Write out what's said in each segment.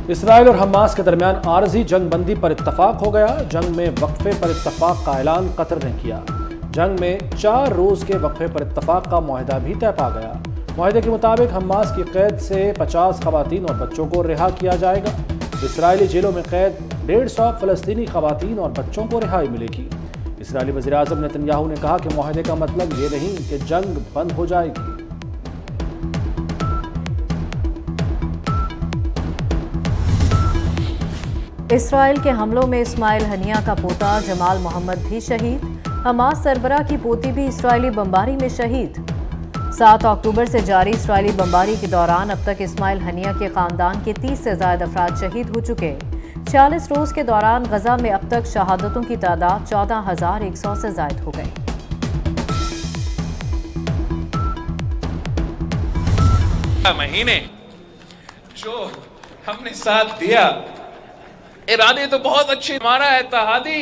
Israel और Hamas के दरमियान आरजी जंग बंदी पर इत्तफाक हो गया। जंग में वक्फे पर इत्तफाक का ऐलान कतर ने किया। जंग में 4 रोज के वक्फे पर इत्तफाक का मुआहदा भी तय पा गया। मुआहदे के मुताबिक हमास की कैद से 50 खवातीन और बच्चों को रिहा किया जाएगा। इसराइली जेलों में कैद 150 फलस्तीनी खवातीन और बच्चों को रिहाई मिलेगी। इसराइली वज़ीर-ए-आज़म नेतन्याहू ने कहा कि मुआहदे का मतलब ये नहीं कि जंग बंद हो जाएगी। इसराइल के हमलों में इस्माइल हनिया का पोता जमाल मोहम्मद भी शहीद। हमास सरबराह की पोती भी इसराइली बमबारी में शहीद। 7 अक्टूबर से जारी इसराइली बमबारी के दौरान अब तक इस्माइल हनिया के खानदान के 30 से ज्यादा अफराद शहीद हो चुके। 46 रोज के दौरान गजा में अब तक शहादतों की तादाद 14,100 से ज्यादा हो गई। महीने जो हमने साथ दिया, इरादे तो बहुत अच्छे। हमारा इत्तेहादी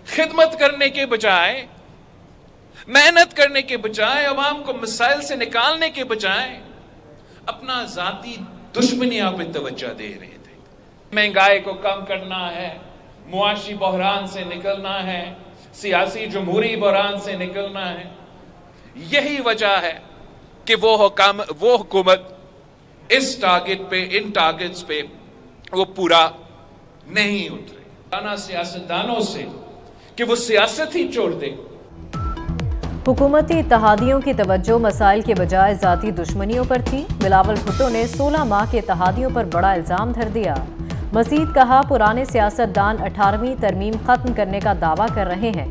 खिदमत करने के बजाय, मेहनत करने के बजाय, अवाम को मसाइल से निकालने के बजाय अपना जाती दुश्मनियां पे तवज्जो दे रहे थे। महंगाई को कम करना है, मुआशी बहरान से निकलना है, सियासी जमहूरी बहरान से निकलना है। यही वजह है कि वो हुकूमत इस टारगेट पे, इन टारगेट्स पे वो पूरा नहीं उतरे। आना सियासतदानों से कि वो सियासत ही छोड़ दे। हुकूमती इत्तेहादियों की तवज्जो मसाइल के बजाय जाती दुश्मनियों पर थी। बिलावल भुट्टो ने 16 माह के इत्तेहादियों पर बड़ा इल्जाम धर दिया। मजीद कहा, पुराने सियासतदान 18वीं तरमीम खत्म करने का दावा कर रहे हैं।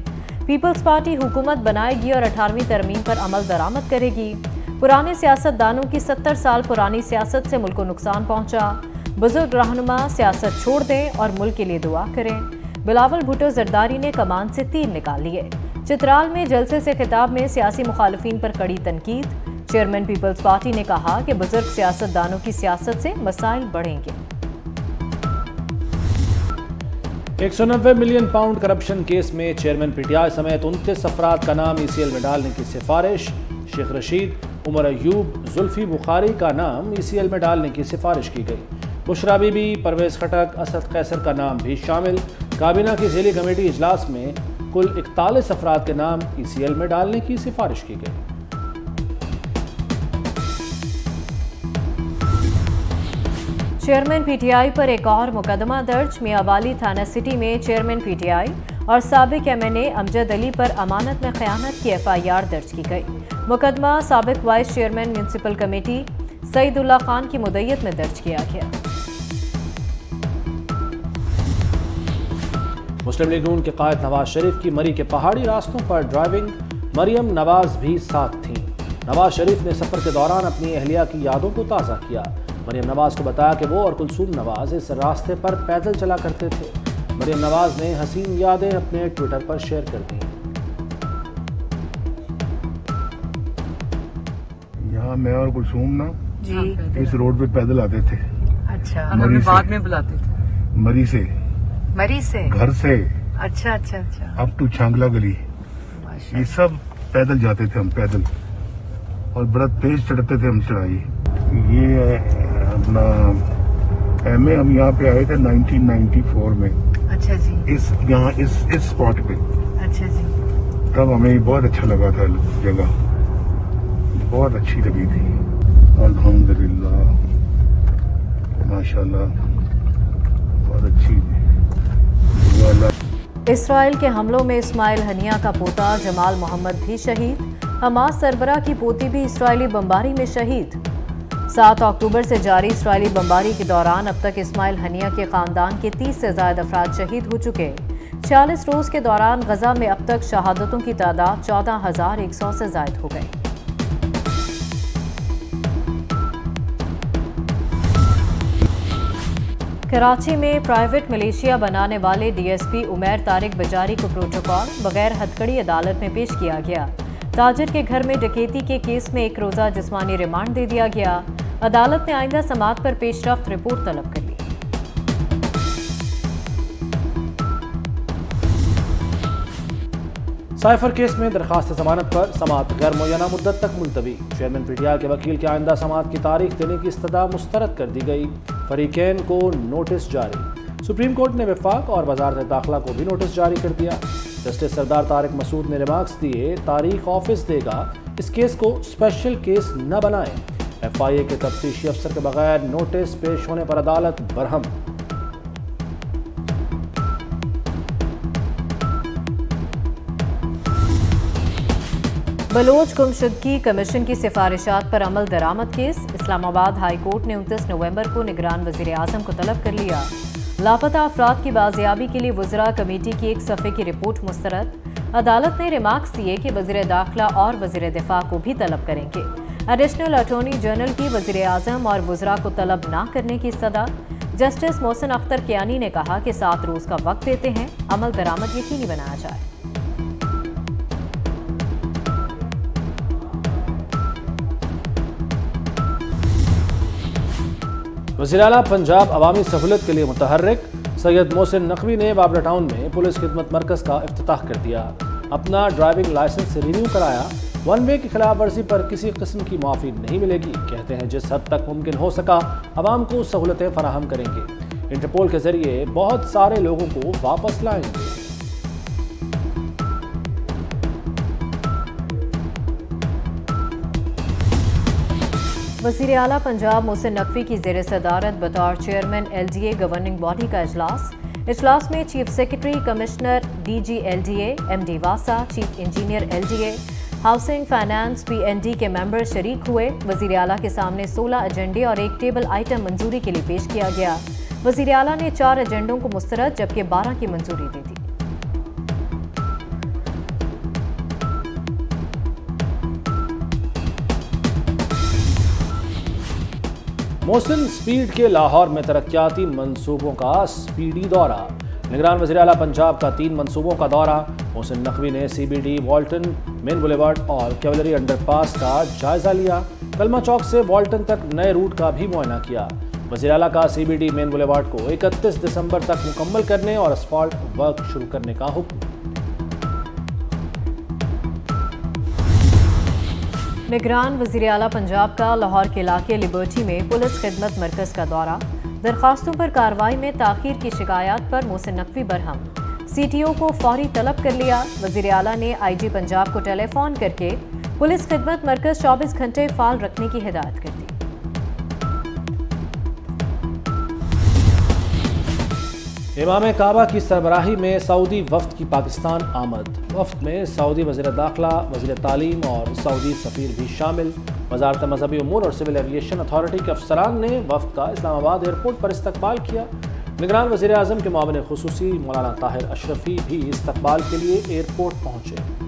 पीपल्स पार्टी हुकूमत बनाएगी और 18वीं तरमीम पर अमल दरामद करेगी। पुराने सियासतदानों की 70 साल पुरानी सियासत से मुल्क को नुकसान पहुंचा। बुजुर्ग रहनुमा सियासत छोड़ दें और मुल्क के लिए दुआ करें। बिलावल भुट्टो जरदारी ने कमान से तीर निकाल लिए। चित्राल में जलसे से खिताब में सियासी मुखालिफिन पर कड़ी तनकीद। चेयरमैन पीपल्स पार्टी ने कहा कि बुजुर्ग सियासतदानों की सियासत से मसाइल बढ़ेंगे। 190 मिलियन पाउंड करप्शन केस में चेयरमैन पीटीआई समेत 29 अफराद का नाम ईसीएल में डालने की सिफारिश। शेख रशीद, उमर अयूब, जुल्फी बुखारी का नाम ईसीएल में डालने की सिफारिश की गई। बुशरा बीबी, परवेज खटक, असद कैसर का नाम भी शामिल। काबीना की ज़ेली कमेटी इजलास में कुल 41 अफराद के नाम ईसीएल में डालने की सिफारिश की गई। चेयरमैन पीटीआई पर एक और मुकदमा दर्ज। मियांवाली थाना सिटी में चेयरमैन पीटीआई और साबिक एमएनए अमजद अली पर अमानत में खयानत की एफआईआर दर्ज की गई। मुकदमा साबिक vice chairman municipal committee Saidullah Khan की मुद्दत में दर्ज किया गया। मुस्लिम लीग नून के कायद नवाज शरीफ की मरी के पहाड़ी रास्तों पर ड्राइविंग। मरियम नवाज भी साथ थीं। नवाज शरीफ ने सफर के दौरान अपनी अहलिया की यादों को ताज़ा किया। मरियम नवाज को बताया कि वो और कुलसूम नवाज इस रास्ते पर पैदल चला करते थे। मरियम नवाज ने हसीन यादें अपने ट्विटर पर शेयर कर दी। यहाँ मैं और कुलसूम ना जी इस रोड पे पैदल आते थे। अच्छा, हमें बाद में बुलाते थे। मरी से घर से अच्छा अच्छा अच्छा अप टू छांगला गली, ये सब पैदल जाते थे हम, पैदल। और बड़ा तेज चढ़ते थे हम चढ़ाई। ये अपना एमए हम यहाँ पे आए थे 1994 में। अच्छा जी। इस स्पॉट पे। अच्छा जी। तब हमें बहुत अच्छा लगा था, जगह बहुत अच्छी लगी थी। अल्हम्दुलिल्लाह, माशाल्लाह, बहुत अच्छी। इसराइल के हमलों में इस्माइल हनिया का पोता जमाल मोहम्मद भी शहीद। हमास सरबराह की पोती भी इसराइली बमबारी में शहीद। 7 अक्टूबर से जारी इसराइली बमबारी के दौरान अब तक इस्माइल हनिया के खानदान के 30 से ज्यादा अफराद शहीद हो चुके। 46 रोज के दौरान गजा में अब तक शहादतों की तादाद 14,100 से ज्यादा हो गई। कराची में प्राइवेट मलेशिया बनाने वाले डीएसपी उमैर तारिक बजारी को प्रोटोकॉल बगैर हथकड़ी अदालत में पेश किया गया। ताजिर के घर में डकैती के केस में 1 रोजा जिस्मानी रिमांड दे दिया गया। अदालत ने आइंदा समाअत पर पेशरफ्त रिपोर्ट तलब कर ली। साइफर केस में दरखास्त जमानत पर समाअत गैर मुय्यना मुद्दत तक मुलतवी। चेयरमैन पीटीआई के वकील की आइंदा समाअत की तारीख देने की इस्तदा मुस्तरद कर दी गई। फरीकैन को नोटिस जारी। सुप्रीम कोर्ट ने वफाक और वजारत दाखिला को भी नोटिस जारी कर दिया। जस्टिस सरदार तारिक मसूद ने रिमार्क्स दिए, तारीख ऑफिस देगा, इस केस को स्पेशल केस न बनाएं। FIA के तफ्तीशी अफसर के बगैर नोटिस पेश होने पर अदालत बरहम। बलोच गुमशुदगी कमीशन की सिफारिशात पर अमल दरामद केस। इस्लामाबाद हाई कोर्ट ने 29 नवंबर को निगरान वजीर आजम को तलब कर लिया। लापता अफराद की बाजियाबी के लिए वज़रा कमेटी की एक सफ़े की रिपोर्ट मुस्तरद। अदालत ने रिमार्क्स दिए कि वज़ीर दाखिला और वज़ीर दिफा को भी तलब करेंगे। एडिशनल अटॉर्नी जनरल की वज़ीर आज़म और वज़रा को तलब ना करने की सदा। जस्टिस मोहसिन अख्तर कियानी ने कहा कि 7 रोज का वक्त देते हैं, अमल दरामद यकीनी बनाया जाए। वज़ीर आला पंजाब अवामी सहूलत के लिए मुतहर्रिक। सैयद मोहसिन नकवी ने बाबरा टाउन में पुलिस खिदमत मरकज़ का इफ्तिताह कर दिया। अपना ड्राइविंग लाइसेंस रिन्यू कराया। 1 वे की खिलाफ वर्जी पर किसी किस्म की माफ़ी नहीं मिलेगी। कहते हैं जिस हद तक मुमकिन हो सका अवाम को सहूलतें फराहम करेंगे। इंटरपोल के जरिए बहुत सारे लोगों को वापस लाएंगे। वज़ीर आला पंजाब मोहसिन नकवी की ज़ेर सदारत बतौर चेयरमैन LDA गवर्निंग बॉडी का इजलास में chief secretary, commissioner, DG LDA, MD वासा, chief engineer LDA, housing, finance, PND के मेंबर शरीक हुए। वज़ीर आला के सामने 16 एजेंडे और एक टेबल आइटम मंजूरी के लिए पेश किया गया। वज़ीर आला ने 4 एजेंडों को मुस्तरद जबकि 12 की मंजूरी दी थी। मोहसिन स्पीड के लाहौर में तरक्याती मंसूबों का स्पीडी दौरा। निगरान वज़ीर आला पंजाब का 3 मंसूबों का दौरा। मोहसिन नकवी ने CBD, वॉल्टन, मेन बुलेवार्ड और कैवलरी अंडरपास का जायजा लिया। कलमा चौक से वॉल्टन तक नए रूट का भी मुआयना किया। वज़ीर आला का CBD, मेन बुलेवार्ड को 31 दिसंबर तक मुकम्मल करने और असफाल्ट वर्क शुरू करने का हुक्म। निगरान वज़ीर आला पंजाब का लाहौर के इलाके लिबर्टी में पुलिस खिदमत मरकज़ का दौरा। दरखास्तों पर कार्रवाई में ताख़ीर की शिकायत पर मोहसिन नकवी बरहम। CTO को फौरी तलब कर लिया। वज़ीर आला ने IG पंजाब को टेलीफोन करके पुलिस खिदमत मरकज़ 24 घंटे फाल रखने की हिदायत कर दी। इमाम काबा की सरबराही में सऊदी वफ्द की पाकिस्तान आमद। वफ्द में सऊदी वज़ीर दाखिला, वज़ीर तालीम और सऊदी सफ़ीर भी शामिल। वज़ारत मज़हबी उमूर और सिविल एविएशन अथॉरिटी के अफसरान ने वफ्द का इस्लामाबाद एयरपोर्ट पर इस्तकबाल किया। निगरान वज़ीर आज़म के मुआविन ख़ुसूसी मौलाना ताहिर अशरफी भी इस्तकबाल के लिए एयरपोर्ट पहुँचे।